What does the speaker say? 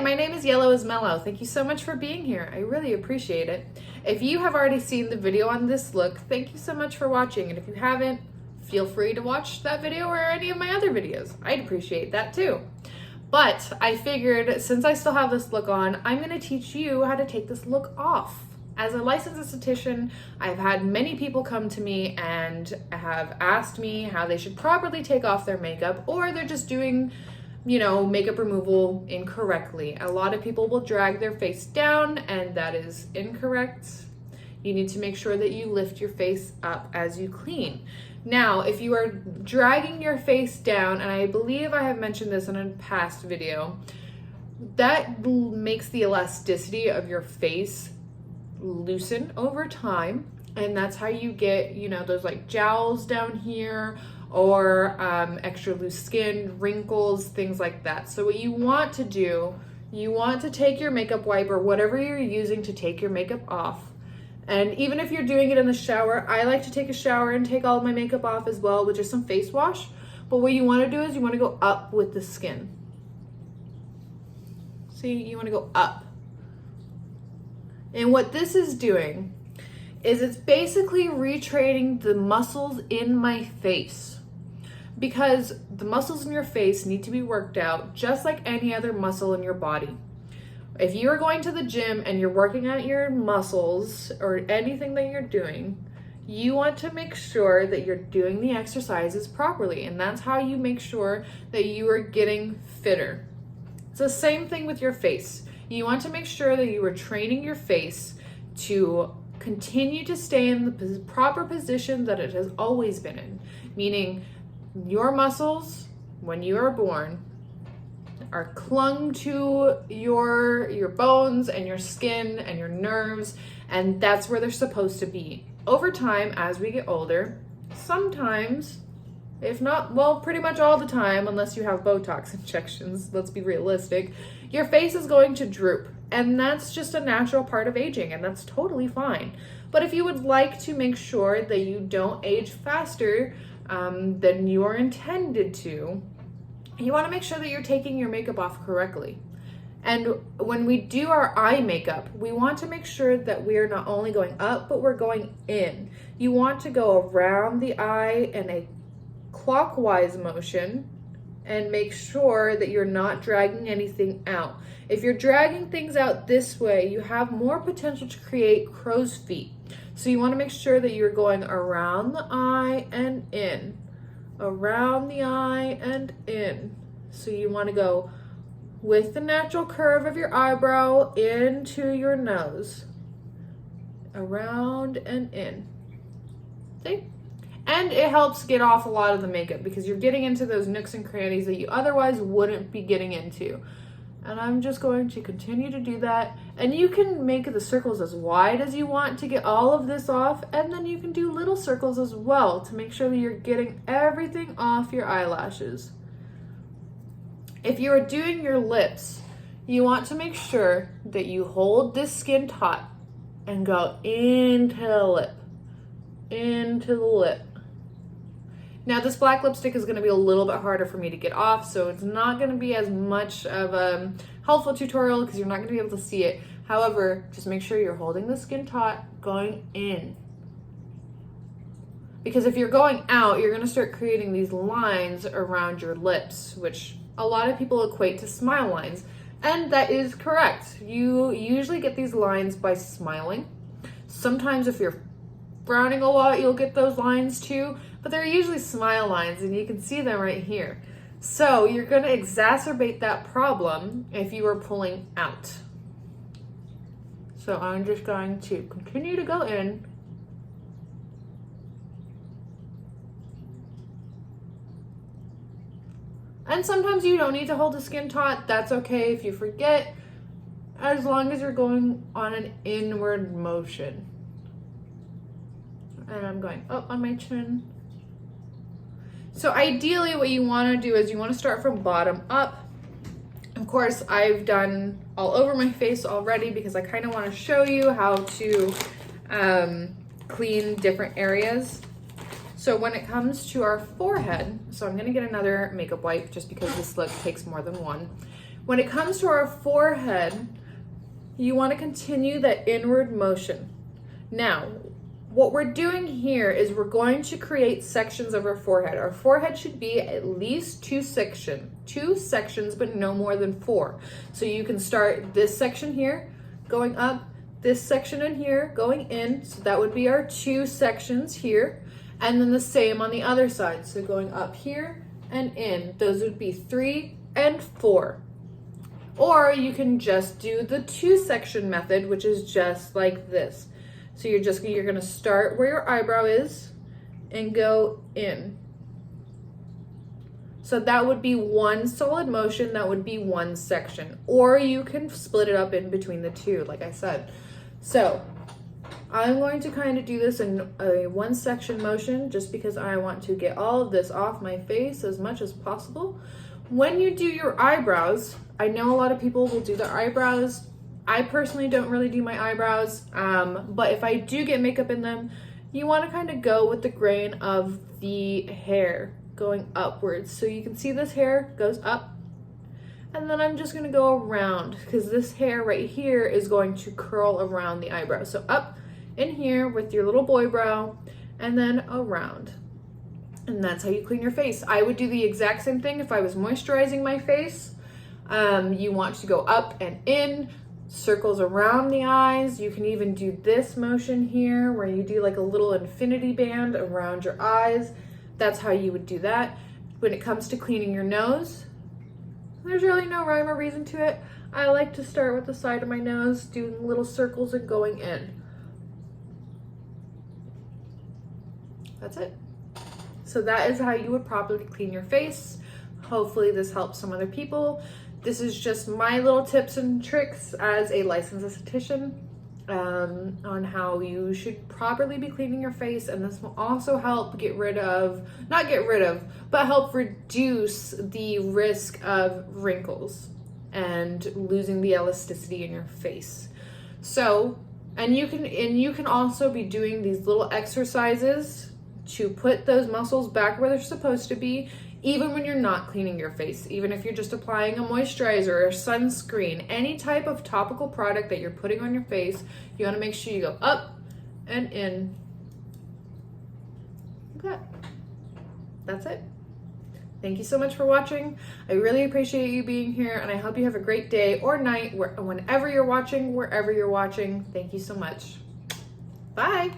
my name is Yellow is Mellow. Thank you so much for being here. I really appreciate it. If you have already seen the video on this look, thank you so much for watching. And if you haven't, feel free to watch that video or any of my other videos. I'd appreciate that too. But I figured since I still have this look on, I'm gonna teach you how to take this look off. As a licensed esthetician, I've had many people come to me and have asked me how they should properly take off their makeup, or they're just doing, makeup removal incorrectly. A lot of people will drag their face down, and that is incorrect. You need to make sure that you lift your face up as you clean. Now, if you are dragging your face down, and I believe I have mentioned this in a past video, that makes the elasticity of your face loosen over time, and that's how you get those like jowls down here, or extra loose skin, wrinkles, things like that. So what you want to do, you want to take your makeup wipe or whatever you're using to take your makeup off, and even if you're doing it in the shower, I like to take a shower and take all of my makeup off as well with just some face wash. But what you want to do is you want to go up with the skin. See, you want to go up. And what this is doing is it's basically retraining the muscles in my face, because the muscles in your face need to be worked out just like any other muscle in your body. If you are going to the gym and you're working out your muscles or anything that you're doing, you want to make sure that you're doing the exercises properly, and that's how you make sure that you are getting fitter. It's the same thing with your face. You want to make sure that you are training your face to continue to stay in the proper position that it has always been in. Meaning your muscles, when you are born, are clung to your bones and your skin and your nerves, and that's where they're supposed to be. Over time, as we get older, sometimes, if not, well, pretty much all the time, unless you have Botox injections, let's be realistic, your face is going to droop. And that's just a natural part of aging, and that's totally fine. But if you would like to make sure that you don't age faster than you are intended to, you want to make sure that you're taking your makeup off correctly. And when we do our eye makeup, we want to make sure that we are not only going up, but we're going in. You want to go around the eye in a clockwise motion and make sure that you're not dragging anything out. If you're dragging things out this way, you have more potential to create crow's feet. So you want to make sure that you're going around the eye and in, around the eye and in. So you want to go with the natural curve of your eyebrow into your nose, around and in. See? And it helps get off a lot of the makeup because you're getting into those nooks and crannies that you otherwise wouldn't be getting into. And I'm just going to continue to do that. And you can make the circles as wide as you want to get all of this off. And then you can do little circles as well to make sure that you're getting everything off your eyelashes. If you're doing your lips, you want to make sure that you hold this skin taut and go into the lip, into the lip. Now this black lipstick is going to be a little bit harder for me to get off, so it's not going to be as much of a helpful tutorial because you're not going to be able to see it. However, just make sure you're holding the skin taut, going in. Because if you're going out, you're going to start creating these lines around your lips, which a lot of people equate to smile lines. And that is correct. You usually get these lines by smiling. Sometimes if you're frowning a lot, you'll get those lines too, but they're usually smile lines, and you can see them right here. So you're going to exacerbate that problem if you are pulling out. So I'm just going to continue to go in. And sometimes you don't need to hold the skin taut. That's okay if you forget, as long as you're going on an inward motion. And I'm going up on my chin. So ideally what you want to do is you want to start from bottom up. Of course, I've done all over my face already because I kind of want to show you how to clean different areas. So when it comes to our forehead, so I'm going to get another makeup wipe just because this look takes more than one. When it comes to our forehead, you want to continue that inward motion. Now, what we're doing here is we're going to create sections of our forehead. Our forehead should be at least two sections, but no more than 4. So you can start this section here, going up, this section in here, going in. So that would be our 2 sections here. And then the same on the other side. So going up here and in. Those would be 3 and 4. Or you can just do the 2-section method, which is just like this. So you're gonna start where your eyebrow is and go in. So that would be one solid motion, that would be one section. Or you can split it up in between the 2, like I said. So I'm going to kind of do this in a 1-section motion just because I want to get all of this off my face as much as possible. When you do your eyebrows, I know a lot of people will do their eyebrows. I personally don't really do my eyebrows, but if I do get makeup in them, you want to kind of go with the grain of the hair going upwards. So you can see this hair goes up, and then I'm just going to go around because this hair right here is going to curl around the eyebrow. So up in here with your little boy brow, and then around. And that's how you clean your face. I would do the exact same thing if I was moisturizing my face. You want to go up and in, circles around the eyes. You can even do this motion here where you do like a little infinity band around your eyes. That's how you would do that. When it comes to cleaning your nose, there's really no rhyme or reason to it. I like to start with the side of my nose, doing little circles and going in. That's it. So that is how you would properly clean your face. Hopefully this helps some other people. This is just my little tips and tricks as a licensed esthetician on how you should properly be cleaning your face. And this will also help help reduce the risk of wrinkles and losing the elasticity in your face. So, and you can also be doing these little exercises to put those muscles back where they're supposed to be, even when you're not cleaning your face. Even if you're just applying a moisturizer or sunscreen, any type of topical product that you're putting on your face, you want to make sure you go up and in. Like that. That's it. Thank you so much for watching. I really appreciate you being here, and I hope you have a great day or night whenever you're watching, wherever you're watching. Thank you so much. Bye.